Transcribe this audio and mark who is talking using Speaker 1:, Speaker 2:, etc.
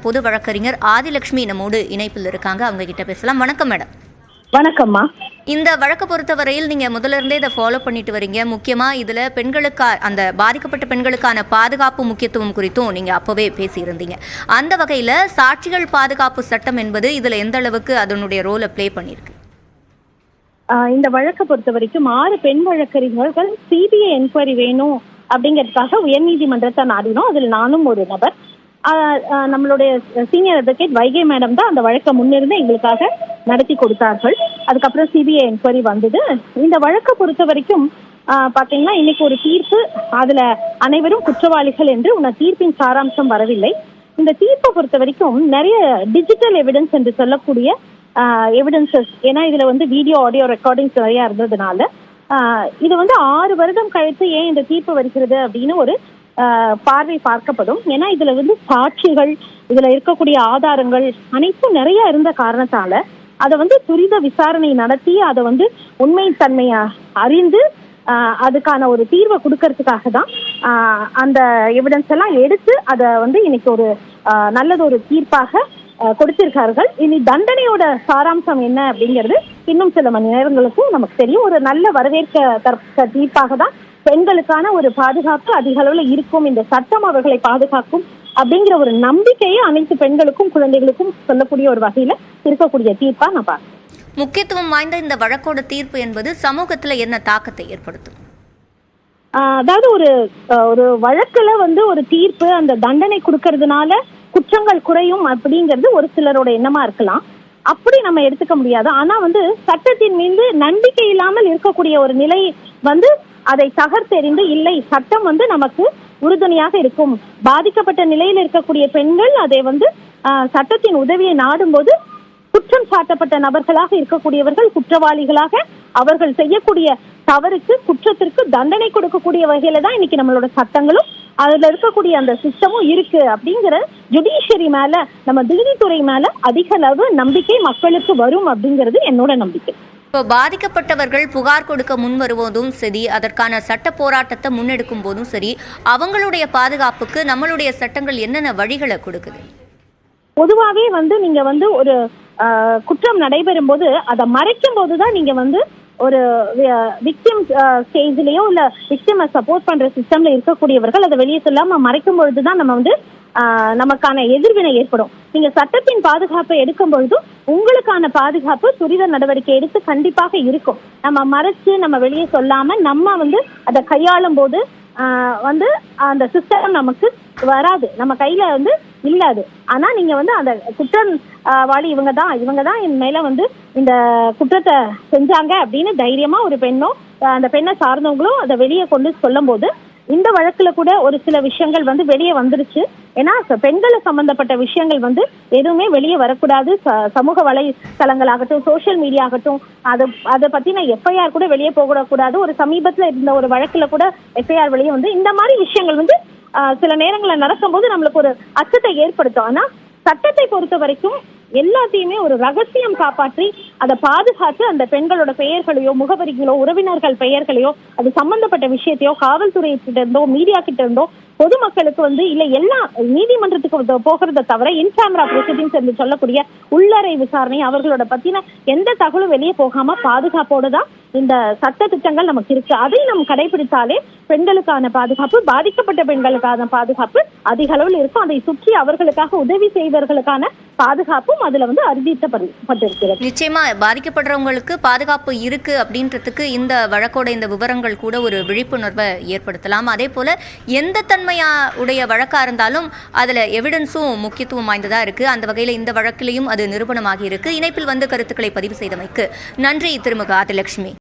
Speaker 1: பொது வழக்கறிஞர் ஆதிலட்சுமி நம்மோடு இணைப்பில் இருக்காங்க. அவங்க கிட்ட பேசலாம். வணக்கம் மேடம்.
Speaker 2: வணக்கம்மா.
Speaker 1: இந்த வழக்கு பொறுத்தவரையில் நீங்க முதல்ல இருந்தே இதை ஃபாலோ பண்ணிட்டு வரீங்க. முக்கியமா இதுல அந்த பாதிக்கப்பட்ட பெண்களுக்கான பாதுகாப்பு முக்கியத்துவம் குறித்தும் நீங்க அப்பவே பேசியிருந்தீங்க. அந்த வகையில சாட்சிகள் பாதுகாப்பு சட்டம் என்பது இதுல எந்த அளவுக்கு அதனுடைய ரோலை பிளே பண்ணிருக்கு?
Speaker 2: இந்த வழக்கை பொறுத்த வரைக்கும் 6 பெண் வழக்கறிஞர்கள் சிபிஐ என்கொயரி வேணும் அப்படிங்கிறதுக்காக உயர்நீதிமன்றத்தை நாடினோம். அதில் நானும் ஒரு நபர். நம்மளுடைய சீனியர் அட்வொகேட் வைகை மேடம் தான் அந்த வழக்கை முன்னிருந்து எங்களுக்காக நடத்தி கொடுத்தார்கள். அதுக்கப்புறம் சிபிஐ என்கொயரி வந்தது. இந்த வழக்கை பொறுத்த வரைக்கும் பாத்தீங்கன்னா இன்னைக்கு ஒரு தீர்ப்பு, அதுல அனைவரும் குற்றவாளிகள் என்று தீர்ப்பின் சாராம்சம் வரவில்லை. இந்த தீர்ப்பை பொறுத்த வரைக்கும் நிறைய டிஜிட்டல் எவிடன்ஸ் என்று சொல்லக்கூடிய எவிடன்சஸ், ஏன்னா இதுல வீடியோ ஆடியோ ரெக்கார்டிங்ஸ் நிறைய இருந்ததுனால இது 6 வருடம் கழித்து ஏன் இந்த தீர்ப்பு வருகிறது அப்படின்னு ஒரு பார்வை பார்க்கப்படும். ஏன்னா இதுல சாட்சிகள், இதுல இருக்கக்கூடிய ஆதாரங்கள் அனைத்தும் நிறைய இருந்த காரணத்தால அதை துரித விசாரணை நடத்தி அதை உண்மை தன்மையை அறிந்து அதுக்கான ஒரு தீர்வை கொடுக்கறதுக்காக தான் அந்த எவிடன்ஸ் எல்லாம் எடுத்து அதை இன்னைக்கு ஒரு நல்லது ஒரு தீர்ப்பாக கொடுத்திருக்கார்கள். இனி தண்டனையோட சாராம்சம் என்ன அப்படிங்கிறது இன்னும் சில மணி நேரங்களுக்கும் நமக்கு தெரியும். ஒரு நல்ல வரவேற்க தீர்ப்பாக தான் பெண்களுக்கான ஒரு பாதுகாப்பு அதிக அளவுல இருக்கும், இந்த சட்டம் அவர்களை பாதுகாக்கும் அப்படிங்கிற ஒரு நம்பிக்கையை அனைத்து பெண்களுக்கும் குழந்தைகளுக்கும் சொல்லக்கூடிய ஒரு வகையில இருக்கக்கூடிய தீர்ப்பா நான் பார்க்கிறேன்.
Speaker 1: முக்கியத்துவம் வாய்ந்த இந்த வழக்கோட தீர்ப்பு என்பது சமூகத்துல என்ன தாக்கத்தை ஏற்படுத்தும்?
Speaker 2: அதாவது ஒரு வழக்குல ஒரு தீர்ப்பு, அந்த தண்டனை கொடுக்கறதுனால குற்றங்கள் குறையும் அப்படிங்கிறது ஒரு சிலரோட எண்ணமா இருக்கலாம். அப்படி நம்ம எடுத்துக்க முடியாது. ஆனா சட்டத்தின் மீது நம்பிக்கை இல்லாமல் இருக்கக்கூடிய ஒரு நிலை அதை தகர்த்தெறிந்து இல்லை, சட்டம் நமக்கு உறுதுணையாக இருக்கும். பாதிக்கப்பட்ட நிலையில் இருக்கக்கூடிய பெண்கள் அதை சட்டத்தின் உதவியை நாடும் போது குற்றம் சாட்டப்பட்ட நபர்களாக இருக்கக்கூடியவர்கள் குற்றவாளிகளாக அவர்கள் செய்யக்கூடிய தவறுக்கு குற்றத்திற்கு தண்டனை கொடுக்கக்கூடிய வகையில தான் இன்னைக்கு நம்மளோட சட்டங்களும் அதுல இருக்கக்கூடிய அந்த சிஸ்டமும் இருக்கு. அப்படிங்கிற ஜுடிஷியரி மேல, நம்ம நீதித்துறை மேல அதிக அளவு நம்பிக்கை மக்களுக்கு வரும் அப்படிங்கிறது என்னோட நம்பிக்கை.
Speaker 1: இப்போ பாதிக்கப்பட்டவர்கள் புகார் கொடுக்க முன் வருவதும் சரி, அதற்கான சட்ட போராட்டத்தை முன்னெடுக்கும் போதும் சரி, அவங்களுடைய பாதுகாப்புக்கு நம்மளுடைய சட்டங்கள் என்னென்ன வழிகளை கொடுக்குது?
Speaker 2: பொதுவாகவே நீங்க ஒரு குற்றம் நடைபெறும் போது அதை மறைக்கும் போதுதான் நீங்க ஒரு விக்டிம் ஸ்டேஜ்லயோ இல்ல விக்டிமை சப்போர்ட் பண்ற சிஸ்டம்ல இருக்கக்கூடியவர்கள் அதை வெளியே சொல்லாம மறைக்கும் பொழுதுதான் நம்ம நமக்கான எதிர்வினை ஏற்படும். நீங்க சட்டத்தின் பாதுகாப்பை எடுக்கும் பொழுதும் உங்களுக்கான பாதுகாப்பு துரித நடவடிக்கை எடுத்து கண்டிப்பாக இருக்கும். நம்ம மறைச்சு நம்ம வெளியே சொல்லாம நம்ம அதை கையாளும் போது அந்த சிஸ்டம் நமக்கு வராது, நம்ம கையில இல்லாது. ஆனா நீங்க அந்த குற்றவாளி இவங்க தான் என் மேல இந்த குற்றத்தை செஞ்சாங்க அப்படின்னு தைரியமா ஒரு பெண்ணோ அந்த பெண்ணை சார்ந்தவங்களும் அதை வெளியே கொண்டு சொல்லும் போது இந்த வழக்குல கூட ஒரு சில விஷயங்கள் வெளியே வந்துருச்சு. ஏன்னா பெண்களை சம்பந்தப்பட்ட விஷயங்கள் எதுவுமே வெளியே வரக்கூடாது. சமூக வலைத்தளங்களாகட்டும், சோசியல் மீடியா ஆகட்டும், அதை பத்தின எஃப்ஐஆர் கூட வெளியே போகக்கூடாது. ஒரு சமீபத்துல இருந்த ஒரு வழக்குல கூட எஃப்ஐஆர் வெளியே இந்த மாதிரி விஷயங்கள் சில நேரங்களில் நடக்கும்போது நம்மளுக்கு ஒரு அச்சத்தை ஏற்படுத்தும். ஆனா சட்டத்தை பொறுத்த வரைக்கும் எல்லாத்தையுமே ஒரு ரகசியம் காப்பாற்றி அதை பாதுகாத்து அந்த பெண்களோட பெயர்களையோ முகவரிகளோ உறவினர்கள் பெயர்களையோ அது சம்பந்தப்பட்ட விஷயத்தையோ காவல்துறை கிட்ட இருந்தோ மீடியா கிட்ட இருந்தோ பொதுமக்களுக்கு இல்ல எல்லா நீதிமன்றத்துக்கு போகிறத தவிர இன் கேமரா ப்ரொசீடிங்ஸ் என்று சொல்லக்கூடிய உள்ளறை விசாரணை அவர்களோட பத்தின எந்த தகவலும் வெளியே போகாம பாதுகாப்போடு தான் இந்த சட்ட திட்டங்கள் நமக்கு இருக்கு. அதை நம்ம கடைபிடித்தாலே பெண்களுக்கான பாதுகாப்பு, பாதிக்கப்பட்ட பெண்களுக்கான பாதுகாப்பு அதிக அளவில் இருக்கும். அதை சுற்றி அவர்களுக்காக உதவி செய்வர்களுக்கான பாதுகாப்பும் அதுல அறிவிக்கப்பட்டிருக்கிறது.
Speaker 1: நிச்சயமா பாதிக்கப்படுறவங்களுக்கு பாதுகாப்பு இருக்கு அப்படின்றதுக்கு இந்த வழக்கோட இந்த விவரங்கள் கூட ஒரு விழிப்புணர்வை ஏற்படுத்தலாம். அதே போல எந்த தன்மையுடைய வழக்கா இருந்தாலும் அதுல எவிடன்ஸும் முக்கியத்துவம் வாய்ந்ததா இருக்கு. அந்த வகையில இந்த வழக்கிலையும் அது நிரூபணமாகி இருக்கு. இணைப்பில் கருத்துக்களை பதிவு செய்தமைக்கு நன்றி திருமிகு ஆதிலட்சுமி.